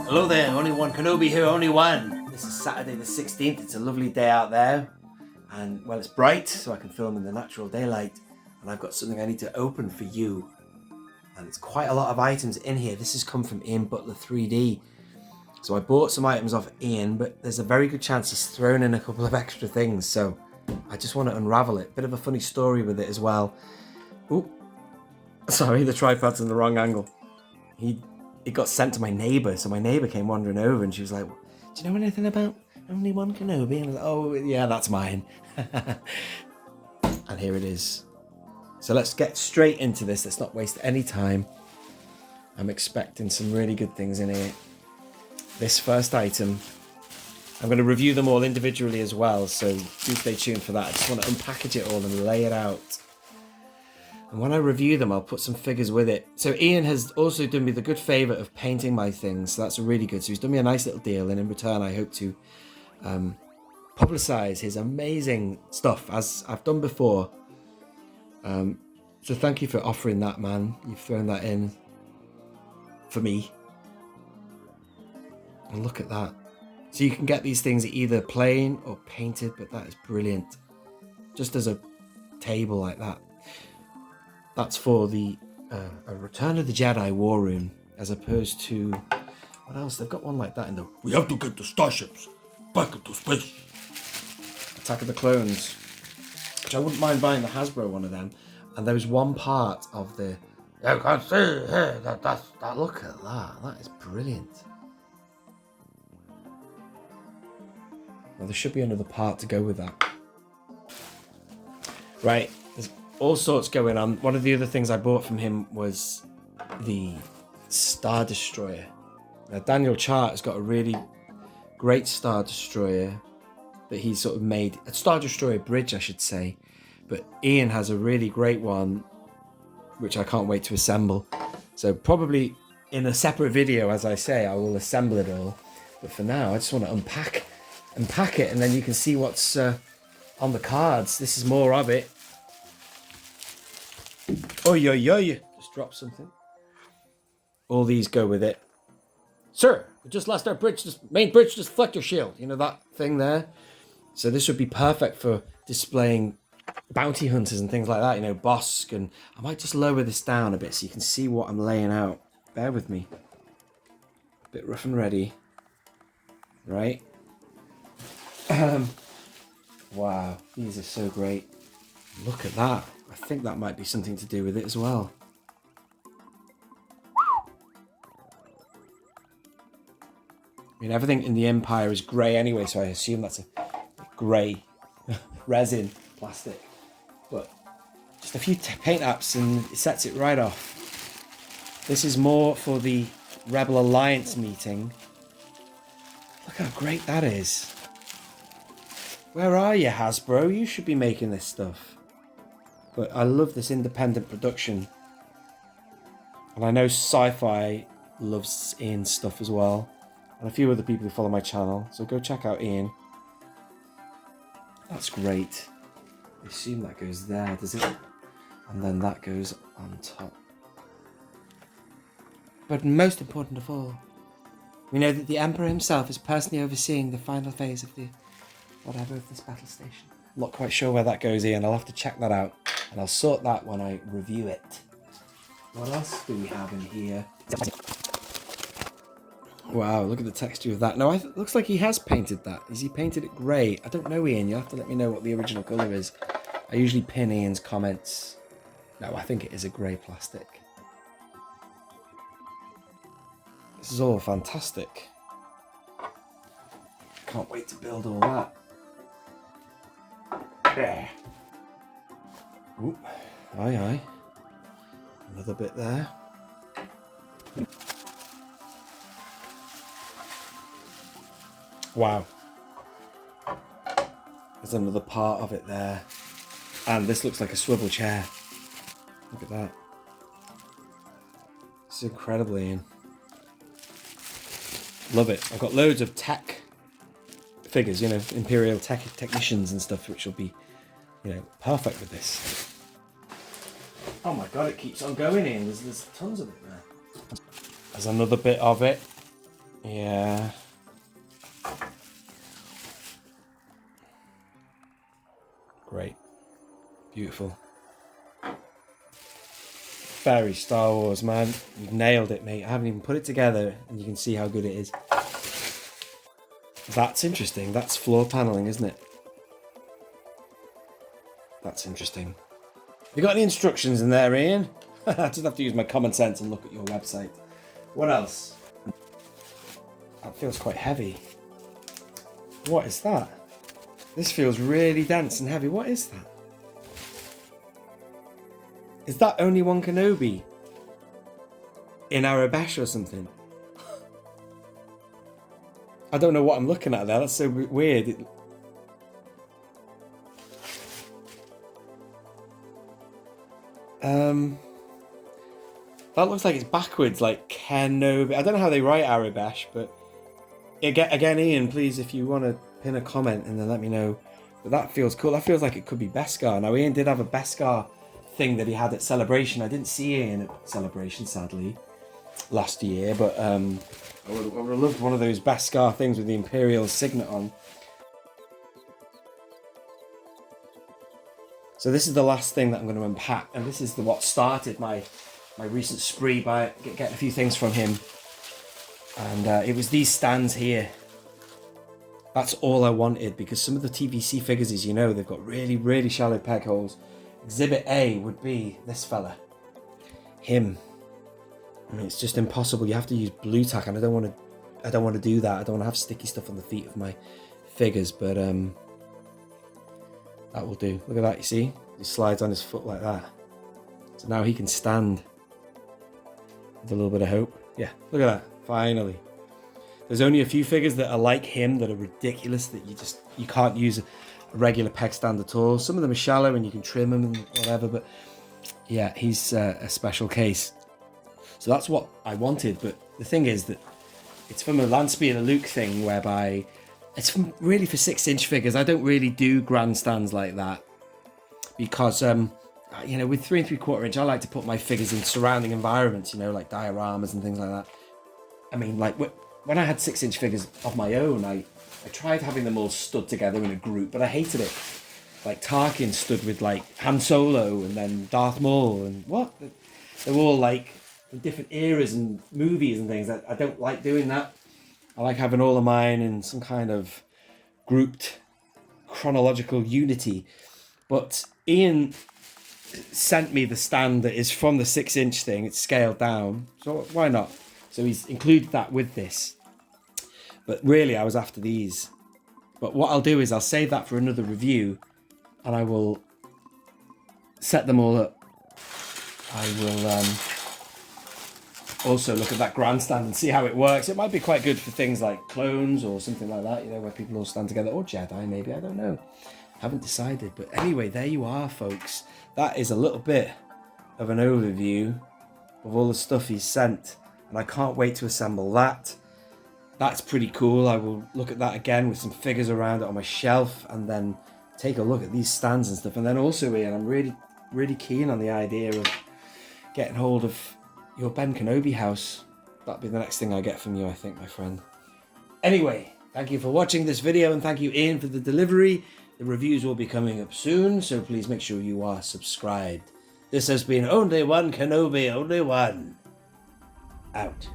Hello there, Only One Kenobi here, Only One. This is Saturday the 16th, it's a lovely day out there. And well, it's bright, so I can film in the natural daylight. And I've got something I need to open for you. And it's quite a lot of items in here. This has come from Butler 3D. So I bought some items off Ian, but there's a very good chance he's thrown in a couple of extra things. So I just want to unravel it. Bit of a funny story with it as well. Ooh, sorry, the tripod's in the wrong angle. It got sent to my neighbour, so my neighbour came wandering over and she was like, do you know anything about Only One Kenobi? And I was like, oh yeah, that's mine. And here it is. So let's get straight into this. Let's not waste any time. I'm expecting some really good things in here. This first item, I'm going to review them all individually as well, so do stay tuned for that. I just want to unpackage it all and lay it out. And when I review them, I'll put some figures with it. So Ian has also done me the good favour of painting my things, so that's really good. So he's done me a nice little deal, and in return I hope to publicise his amazing stuff, as I've done before. So thank you for offering that, man. You've thrown that in for me. And look at that. So you can get these things either plain or painted, but that is brilliant. Just as a table like that. That's for the a Return of the Jedi war room, as opposed to what else? They've got one like that in the "We have to get the starships back into space" Attack of the Clones, which I wouldn't mind buying the Hasbro one of them. And there was one part of the you can see here that look at that. That is brilliant. Well, there should be another part to go with that. Right. All sorts going on. One of the other things I bought from him was the Star Destroyer. Now, Daniel Chart has got a really great Star Destroyer that he sort of made. A Star Destroyer bridge, I should say. But Ian has a really great one, which I can't wait to assemble. So probably in a separate video, as I say, I will assemble it all. But for now, I just want to unpack it, and then you can see what's on the cards. This is more of it. Oi, oi, oi. Just drop something. All these go with it. Sir, we just lost our bridge, main bridge deflector shield. You know that thing there? So this would be perfect for displaying bounty hunters and things like that. You know, Bosk. And I might just lower this down a bit so you can see what I'm laying out. Bear with me. A bit rough and ready. Right? Wow, these are so great. Look at that. I think that might be something to do with it as well. I mean, everything in the Empire is grey anyway, so I assume that's a grey resin plastic. But just a few paint apps and it sets it right off. This is more for the Rebel Alliance meeting. Look how great that is. Where are you, Hasbro? You should be making this stuff. But I love this independent production. And I know Sci-Fi loves Ian's stuff as well. And a few other people who follow my channel. So go check out Ian. That's great. I assume that goes there, does it? And then that goes on top. But most important of all, we know that the Emperor himself is personally overseeing the final phase of this battle station. I'm not quite sure where that goes, Ian. I'll have to check that out. And I'll sort that when I review it. What else do we have in here? Wow, look at the texture of that. No, it looks like he has painted that. Has he painted it grey? I don't know, Ian. You'll have to let me know what the original colour is. I usually pin Ian's comments. No, I think it is a grey plastic. This is all fantastic. Can't wait to build all that. There. Oop. Aye, aye. Another bit there. Wow. There's another part of it there. And this looks like a swivel chair. Look at that. This is incredible, Ian. Love it. I've got loads of tech figures, you know, Imperial technicians and stuff, which will be, you know, perfect with this. Oh my god, it keeps on going in. There's tons of it there. There's another bit of it. Yeah. Great. Beautiful. Very Star Wars, man. You've nailed it, mate. I haven't even put it together and you can see how good it is. That's interesting. That's floor paneling, isn't it? That's interesting. You got any instructions in there, Ian? I just have to use my common sense and look at your website. What else? That feels quite heavy. What is that? This feels really dense and heavy. What is that? Is that Only One Kenobi? In Arabesh or something? I don't know what I'm looking at there. That's so weird. That looks like it's backwards, like Kenobi. I don't know how they write Arabesh, but again, Ian, please, if you want to pin a comment and then let me know. But that feels cool. That feels like it could be Beskar. Now, Ian did have a Beskar thing that he had at Celebration. I didn't see Ian at Celebration, sadly, last year, but I would have loved one of those Beskar things with the Imperial signet on. So this is the last thing that I'm going to unpack, and this is what started my recent spree by getting a few things from him. And it was these stands here. That's all I wanted, because some of the TVC figures, as you know, they've got really, really shallow peg holes. Exhibit A would be this fella. Him. I mean, it's just impossible. You have to use blue tack, and I don't want to do that. I don't want to have sticky stuff on the feet of my figures, but that will do. Look at that, you see? He slides on his foot like that. So now he can stand with a little bit of hope. Yeah, look at that. Finally. There's only a few figures that are like him that are ridiculous, that you can't use a regular peg stand at all. Some of them are shallow and you can trim them and whatever, but yeah, he's a special case. So that's what I wanted, but the thing is that it's from a Landspeeder and a Luke thing, whereby it's really for 6-inch figures. I don't really do grandstands like that because, you know, with 3 3/4 inch, I like to put my figures in surrounding environments, you know, like dioramas and things like that. I mean, like when I had 6-inch figures of my own, I tried having them all stood together in a group, but I hated it. Like Tarkin stood with like Han Solo and then Darth Maul and what? They're all like in different eras and movies and things. I don't like doing that. I like having all of mine in some kind of grouped chronological unity. But Ian sent me the stand that is from the 6-inch thing. It's scaled down, so why not? So he's included that with this. But really, I was after these. But what I'll do is I'll save that for another review, and I will set them all up. I will also look at that grandstand and see how it works. It might be quite good for things like clones or something like that, you know, where people all stand together, or Jedi maybe, I don't know. Haven't decided, but anyway, there you are, folks. That is a little bit of an overview of all the stuff he's sent, and I can't wait to assemble that. That's pretty cool. I will look at that again with some figures around it on my shelf, and then take a look at these stands and stuff. And then also, Ian, I'm really, really keen on the idea of getting hold of your Ben Kenobi house. That'll be the next thing I get from you, I think, my friend. Anyway, thank you for watching this video, and thank you, Ian, for the delivery. The reviews will be coming up soon, so please make sure you are subscribed. This has been Only One Kenobi, Only One. Out.